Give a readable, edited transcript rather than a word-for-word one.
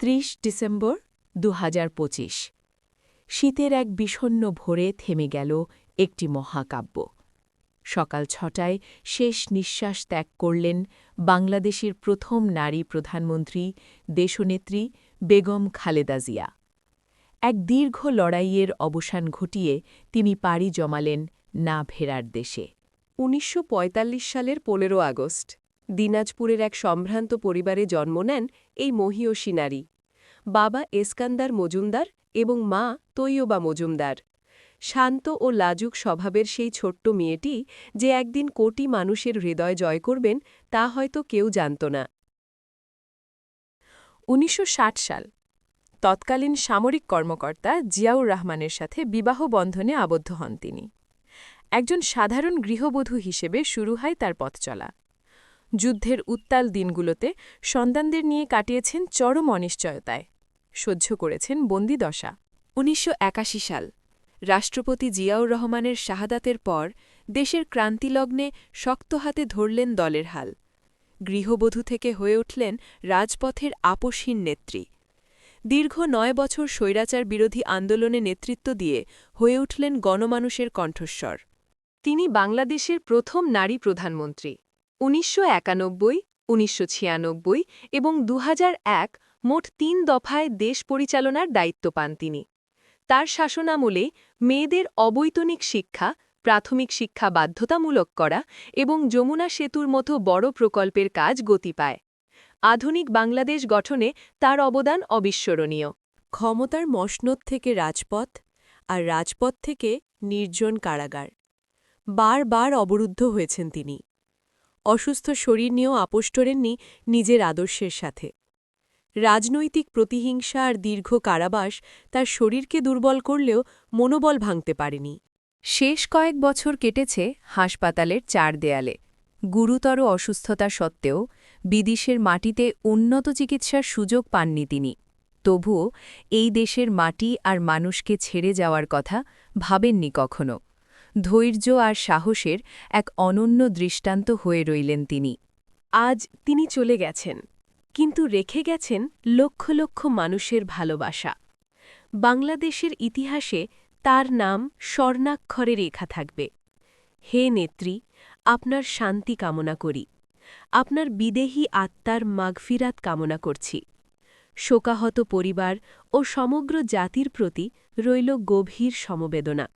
৩০ December ২০২৫ শীতের এক বিষণ্ণ ভোরে থেমে গেল একটি মহাকাব্য। সকাল ৬টায় শেষ নিঃশ্বাস ত্যাগ করলেন বাংলাদেশের প্রথম নারী প্রধানমন্ত্রী দেশনেত্রী বেগম খালেদা জিয়া। এক দীর্ঘ লড়াইয়ের অবসান ঘটিয়ে তিনি পাড়ি জমালেন না ফেরার দেশে। ১৯৪৫ সালের ১৫ আগস্ট দিনাজপুরের এক সম্ভ্রান্ত পরিবারে জন্ম নেন এই মহীয়সী নারী। বাবা এসকান্দার মজুমদার এবং মা তৈয়বা মজুমদার। শান্ত ও লাজুক স্বভাবের সেই ছোট্ট মেয়েটি যে একদিন কোটি মানুষের হৃদয় জয় করবেন তা হয়তো কেউ জানত না। ১৯৬০ সাল তৎকালীন সামরিক কর্মকর্তা জিয়াউর রহমানের সাথে বিবাহ বন্ধনে আবদ্ধ হন তিনি। একজন সাধারণ গৃহবধূ হিসেবে শুরু হয় তার পথচলা। যুদ্ধের উত্তাল দিনগুলোতে সন্তানদের নিয়ে কাটিয়েছেন চরম অনিশ্চয়তায়, সহ্য করেছেন বন্দিদশা। ১৯৮১ সাল রাষ্ট্রপতি জিয়াউর রহমানের শাহাদাতের পর দেশের ক্রান্তিলগ্নে শক্ত হাতে ধরলেন দলের হাল। গৃহবধূ থেকে হয়ে উঠলেন রাজপথের আপসহীন নেত্রী। দীর্ঘ ৯ বছর স্বৈরাচার বিরোধী আন্দোলনে নেতৃত্ব দিয়ে হয়ে উঠলেন গণমানুষের কণ্ঠস্বর। তিনি বাংলাদেশের প্রথম নারী প্রধানমন্ত্রী। ১৯৯১, ১৯৯৬ এবং ২০০১ মোট ৩ দফায় দেশ পরিচালনার দায়িত্ব পান তিনি। তার শাসনামলে মেয়েদের অবৈতনিক শিক্ষা, প্রাথমিক শিক্ষা বাধ্যতামূলক করা এবং যমুনা সেতুর মতো বড় প্রকল্পের কাজ গতি পায়। আধুনিক বাংলাদেশ গঠনে তার অবদান অবিস্মরণীয়। ক্ষমতার মসনদ থেকে রাজপথ, আর রাজপথ থেকে নির্জন কারাগার। বারবার অবরুদ্ধ হয়েছেন তিনি। অসুস্থ শরীর নিয়েও আপোষ করেননি নিজের আদর্শের সাথে। রাজনৈতিক প্রতিহিংসা আর দীর্ঘ কারাবাস তার শরীরকে দুর্বল করলেও মনোবল ভাঙতে পারেনি। শেষ কয়েক বছর কেটেছে হাসপাতালের ৪ দেয়ালে। গুরুতর অসুস্থতা সত্ত্বেও বিদেশের মাটিতে উন্নত চিকিৎসার সুযোগ পাননি তিনি। তবুও এই দেশের মাটি আর মানুষকে ছেড়ে যাওয়ার কথা ভাবেননি কখনো। ধৈর্য আর সাহসের এক অনন্য দৃষ্টান্ত হয়ে রইলেন তিনি। আজ তিনি চলে গেছেন, কিন্তু রেখে গেছেন লক্ষ লক্ষ মানুষের ভালোবাসা। বাংলাদেশের ইতিহাসে তার নাম স্বর্ণাক্ষরে লেখা থাকবে। হে নেত্রী, আপনার শান্তি কামনা করি। আপনার বিদেহী আত্মার মাগফিরাত কামনা করছি। শোকাহত পরিবার ও সমগ্র জাতির প্রতি রইল গভীর সমবেদনা।